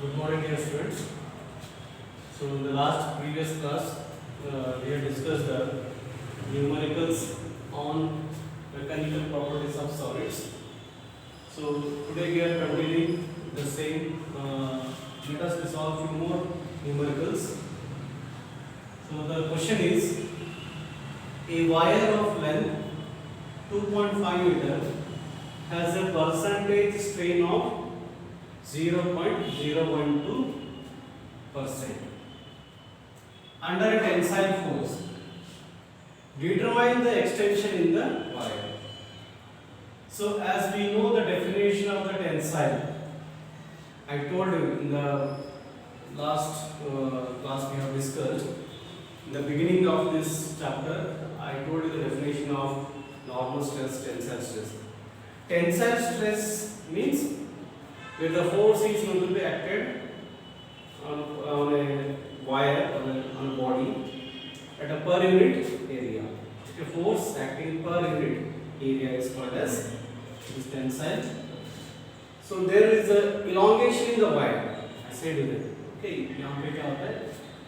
Good morning, dear students. So, in the last previous class, we had discussed numericals on mechanical properties of solids. So, today we are continuing the same. Let us resolve few more numericals. So, the question is: a wire of length 2.5 meter has a percentage strain of 0.012% under a tensile force. Determine the extension in the wire. So as we know the definition of the tensile, I told you in the last class we have discussed, in the beginning of this chapter, I told you the definition of normal stress, tensile stress. Tensile stress means where the force is going to be acted on a wire, on a body at a per unit area. A force acting per unit area is called as tensile. So there is a elongation in the wire. I said it. Okay, यहाँ पे क्या होता है?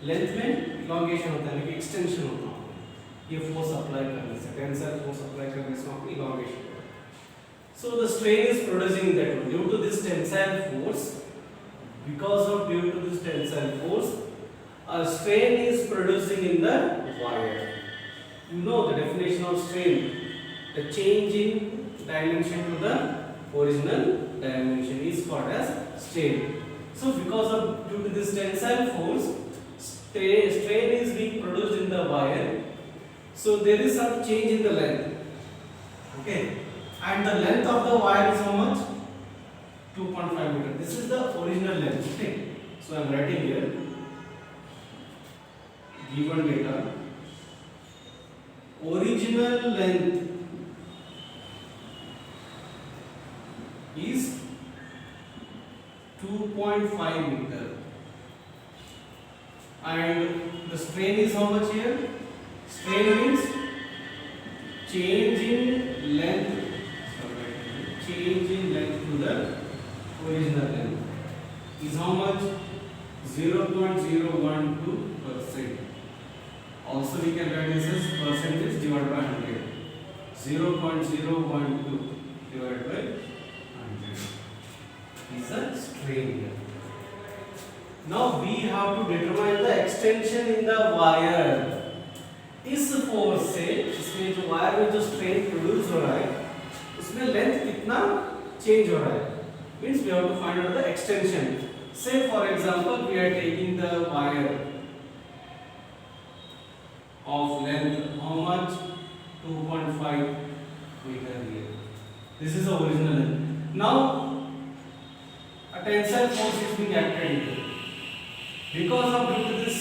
Length में elongation होता है, यानी कि extension होता है. ये force apply करने से, tensile force apply करने से वहाँ पे elongation. So the strain is producing that due to this tensile force, due to this tensile force, a strain is producing in the wire. You know the definition of strain, the change in dimension to the original dimension is called as strain. So due to this tensile force, strain is being produced in the wire. So there is some change in the length. Okay. And the length of the wire is how much? 2.5 meter. This is the original length. Okay. So I am writing here. Given data. Original length is 2.5 meter. And the strain is how much here? Strain means change in length. Change in length to the original length is how much? 0.012%. Also we can write this as percentage divided by 100. 0.012 divided by 100 is a strain here. Now we have to determine the extension in the wire. इस force से इसमें जो wire में जो strain produce हो रहा है उसमें लेंथ कितना चेंज हो रहा है, means we have to find out the extension. Say for example we are taking the wire of length how much 2.5 meter here. This is the original length. Now a tensile force is being acted here. Because of due to this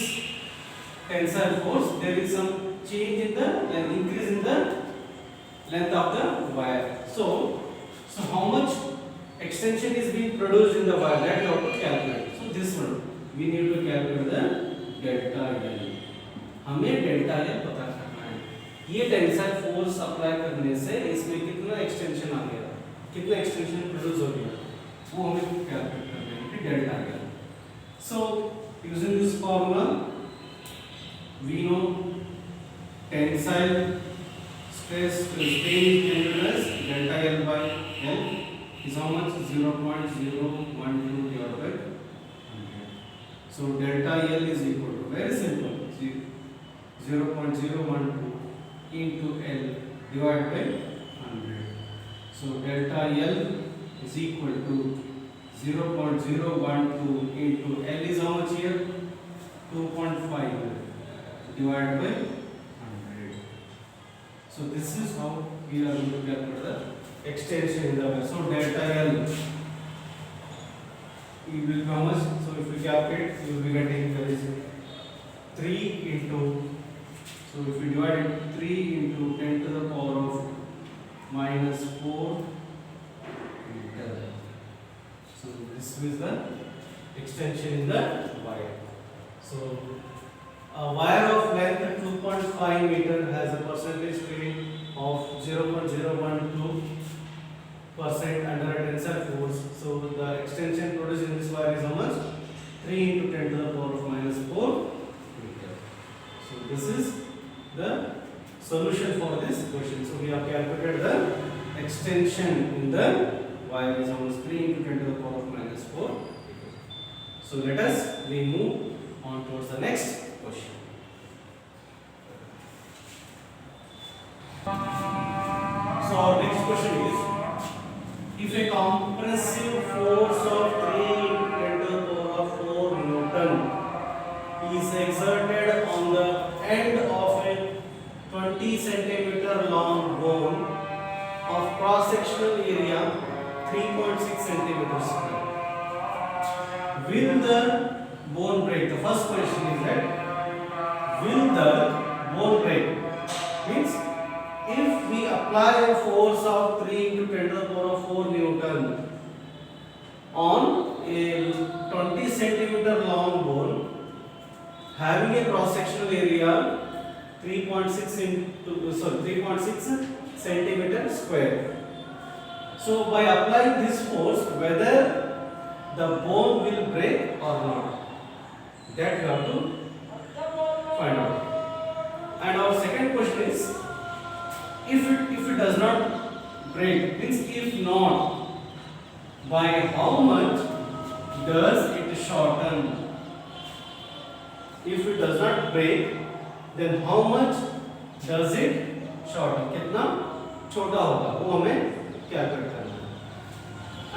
tensile force there is some change in the length, increase in the length of the wire. So how much extension is being produced in the wire, that we have to calculate. So this one we need to calculate the delta L. हमें delta L पता करना है. ये tensile force apply करने से इसमें कितना extension आ गया, कितना एक्सटेंशन प्रोड्यूस हो गया, वो हमें कैलकुलेट करना है कि delta L. So using this formula we know tensile stress strain is delta L by L is how much? 0.012 divided by 100. So delta L is equal to, very simple, 0.012 into L divided by 100. So delta L is equal to 0.012 into L is how much here? 2.5 divided by 100. So this is how we are going to calculate the extension in the wire. So delta L will be how much? So if we calculate, you will be getting that is 3 into, so if we divide it 3 into 10 to the power of minus 4 meter. So this is the extension in the wire. So a wire of length 2.5 meter has a percentage strain of 0.012% under a tensile force. So the extension produced in this wire is how much? 3 into 10 to the power of minus 4 meter. So this is the solution for this question. So we have calculated the extension in the wire is almost 3 into 10 to the power of minus 4 meter. So let us we move on towards the next question. So our next question is, if a compressive force of 3 into 10 to the power of 4 Newton is exerted on the end of a 20 centimeter long bone of cross sectional area 3.6 centimeters square, will the bone break? The first question is that, will the bone break? Means if we apply a force of 3 into 10 to the power of 4 Newton on a 20 centimeter long bone having a cross sectional area 3.6 centimeter square. So by applying this force, whether the bone will break or not, that you have to find out. And our second question is, if it does not break, means if not, by how much does it shorten? If it does not break, then how much does it shorten? कितना छोटा होगा वो हमें calculate करना है.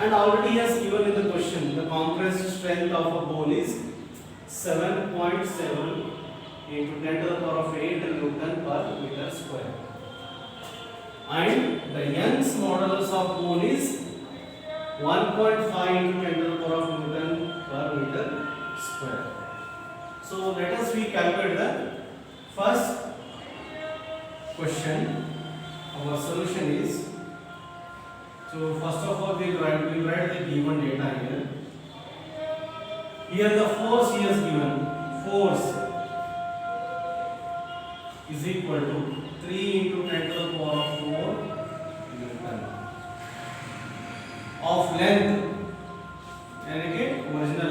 And already he has given in the question the compressive strength of a bone is 7.7 into 10 to the power of 8 Newton per meter square. And the Young's modulus of bone is 1.5 into 10 to the power of Newton per meter square. So let us we calculate the first question. Our solution is, so first of all we will write the given data here. Here the force he has given, force is equal to 3 into 10 to the power of 4 Newton of length, यानी कि original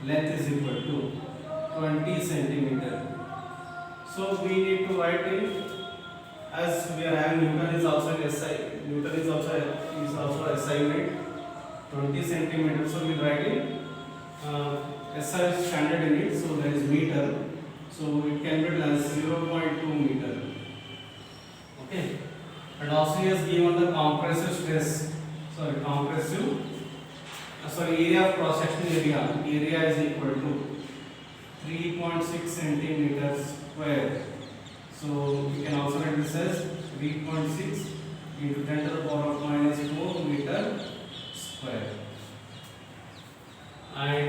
length is equal to 20 centimeter. So we need to write in, as we are having Newton is also SI unit 20 centimeter. So we write in SI standard unit. So there is meter. So it can be written as 0.2 meter. Okay. And also he has given the compressive stress. Area of cross sectional area. Area is equal to 3.6 centimeters square. So we can also write this as 3.6 into 10 to the power of minus 4 meter square. And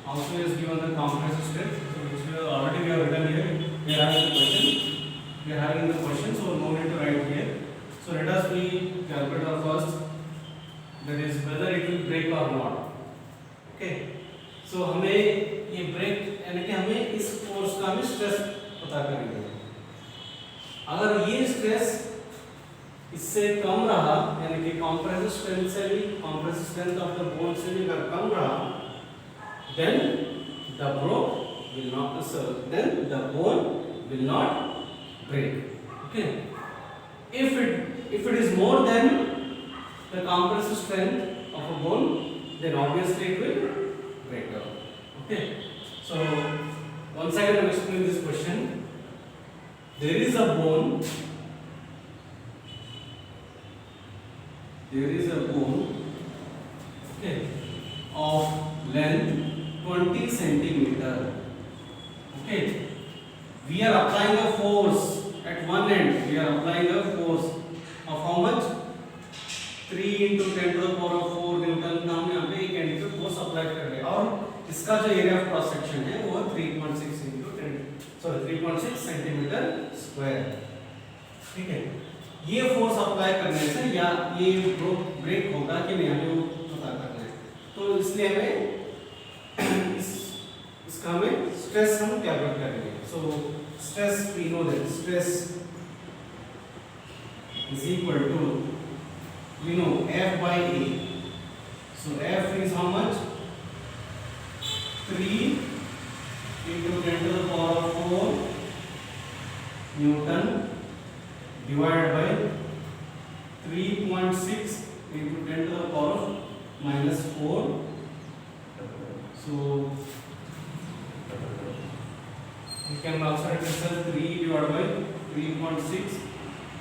also is given the compressive stress, so which we already have written here. We are having the question, so no need to write here. So let us we calculate our first, that is whether it will break or not. Okay. So हमें ये break यानी कि हमें इस force का हमें stress पता करेंगे. अगर ये स्ट्रेस इससे कम रहा, यानी कि compressive strength of the bone से भी अगर कम रहा, then the bone will not break. Okay. If it is more than the compressive strength of a bone, then obviously it will break down. Okay. So once again I will explain this question. There is a bone. Okay, of length 20 centimeter. Okay. We are applying a force at one end. We are applying a force of how much? 3 into 10 to the power of 4 Newton का हम यहाँ पे एक and पे force apply कर रहे हैं, और इसका जो एरिया ऑफ क्रॉस सेक्शन है वो 3.6 सेंटीमीटर स्क्वायर. ठीक है. ये फोर्स अप्लाई करने से या ये ब्रेक होगा कि नहीं हमें वो पता करना है. तो इसलिए हमें इसका हमें स्ट्रेस हम कैलकुलेट करेंगे. So stress we know that stress is equal to, we know F by A. So F is how much? 4. So you can also write this as 3 divided by 3.6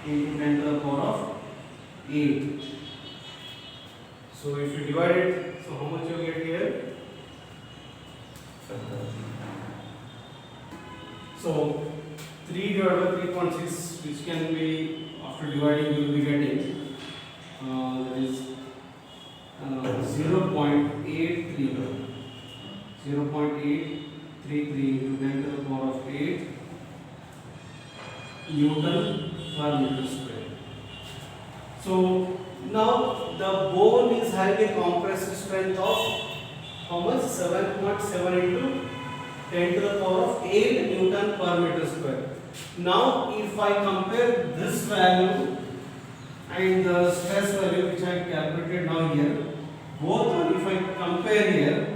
into 10 to the power of 8. So if you divide it, so how much you get here? So 3 divided by 3.6, which can be, after dividing you will be getting that is 0.833 into 10 to the power of 8 Newton per meter square. So now the bone is having a compressive strength of how much? 7.7 into 10 to the power of 8 Newton per meter square. Now if I compare this value and the stress value which I calculated now here, both one if I compare here,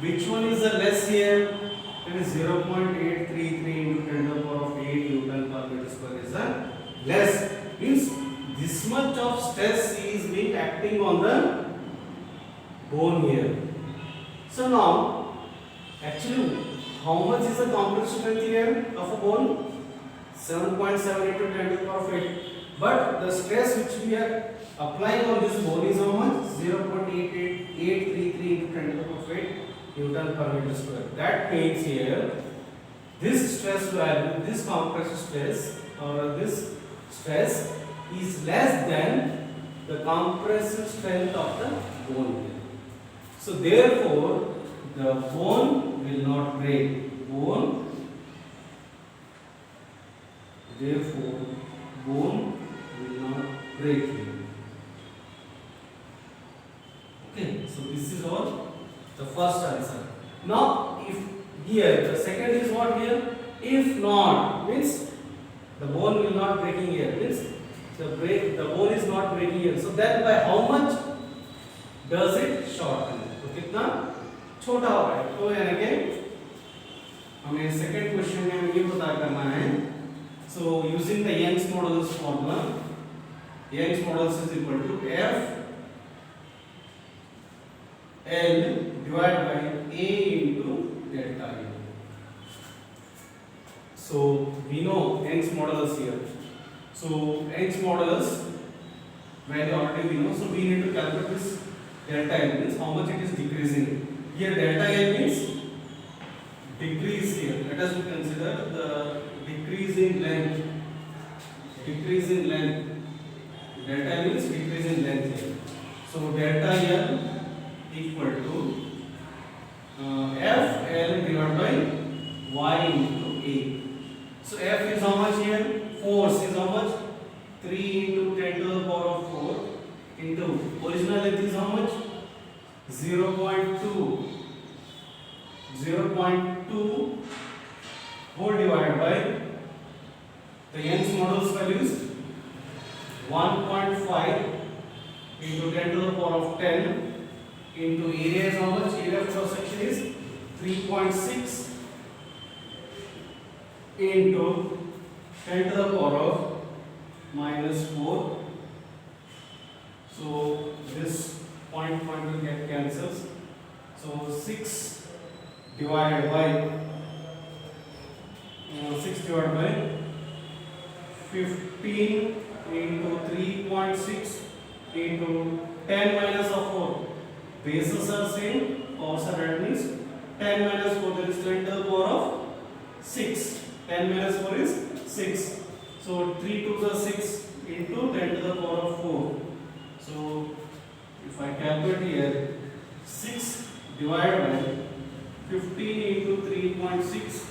which one is the less here? It is 0.833 into 10 to the power of 8 Newton per meter square is the less. Means this much of stress is being acting on the bone here. So now actually how much is the compressive strength here of a bone? 7.7 into 10 to the power of 8. But the stress which we are applying on this bone is how much? 0.833 into 10 to the power of 8 Newton per meter square. That means here this stress value, this compressive stress or this stress is less than the compressive strength of the bone here. So therefore the bone will not break. Therefore bone will not break here. Okay, so this is all the first answer. Now if here the second is what here? If not, means the bone will not breaking here, means the bone is not breaking here. So then by how much does it shorten? तो कितना छोटा हो रहा है. तो यानी कि हमें सेकंड क्वेश्चन में हमें ये पता करना है. So using the Young's modulus formula, Young's modulus is equal to F L divided by A into delta U. So we know Young's modulus here. So Young's modulus value already we know. So we need to calculate this delta L, means how much it is decreasing. Here delta L means decrease here. Let us consider the decrease in length. Decrease in length. Delta L means decrease in length here. So delta L equal to F L divided by Y into A. So F is how much here? Force is how much? 3 into 10 to the power of 4 into original length is how much? 0.2 whole divided by the Young's modulus values 1.5 into 10 to the power of 10 into area is how much? Area of cross section is 3.6 into 10 to the power of -4. So this point will get cancels. So 6 divided by 15 into 3.6 into 10 minus of 4. Bases are same, powers are that means 10 minus 4, that is 10 to the power of 6. 10 minus 4 is 6. So 3 2s are 6 into 10 to the power of 4. So if I calculate here, 6 divided by 15 into 3.6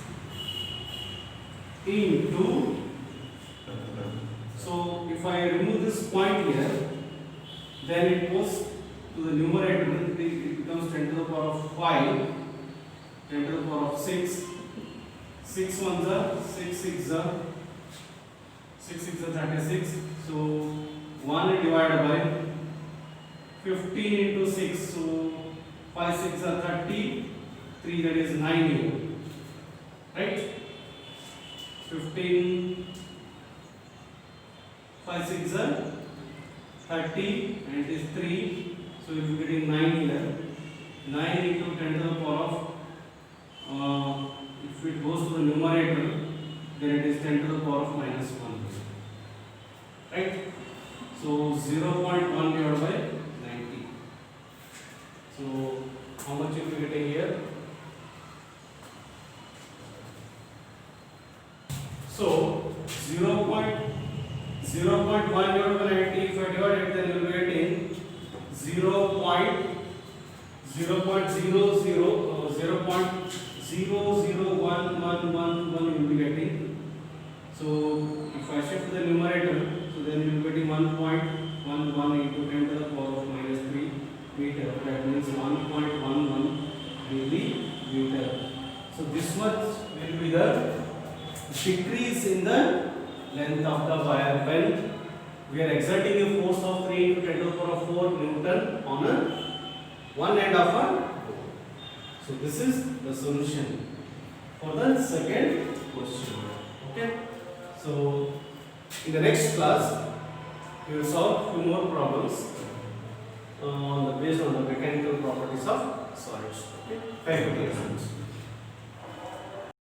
into, so if I remove this point here, then it goes to the numerator, it becomes 10 to the power of 5, 10 to the power of 6, 6 ones are 6 6 are 36, so 1 divided by 15 into 6, so 5 6 are 30, 3 that is 9 here, right? 15 5 6 are 30 and it is 3, so you will be getting 9 here. 9 into 10 to the power of if it goes to the numerator, then it is 10 to the power of minus 1. Right? So 0.1 divided by 90. So how much you will be getting here? So 0.1 divided by 90, if I divide it, then you will be getting 0.00111 you will be getting. So if I shift the numerator, so then you will be getting 1.11 into 10 to the power of minus 3 meter. That means 1.11 millimeter. So this much will be the decrease in the length of the wire when we are exerting a force of 3 into 10 to the power of 4 Newton on one end of a rope. So this is the solution for the second question. Okay. So in the next class we will solve few more problems based on the mechanical properties of solids. Okay. Very good.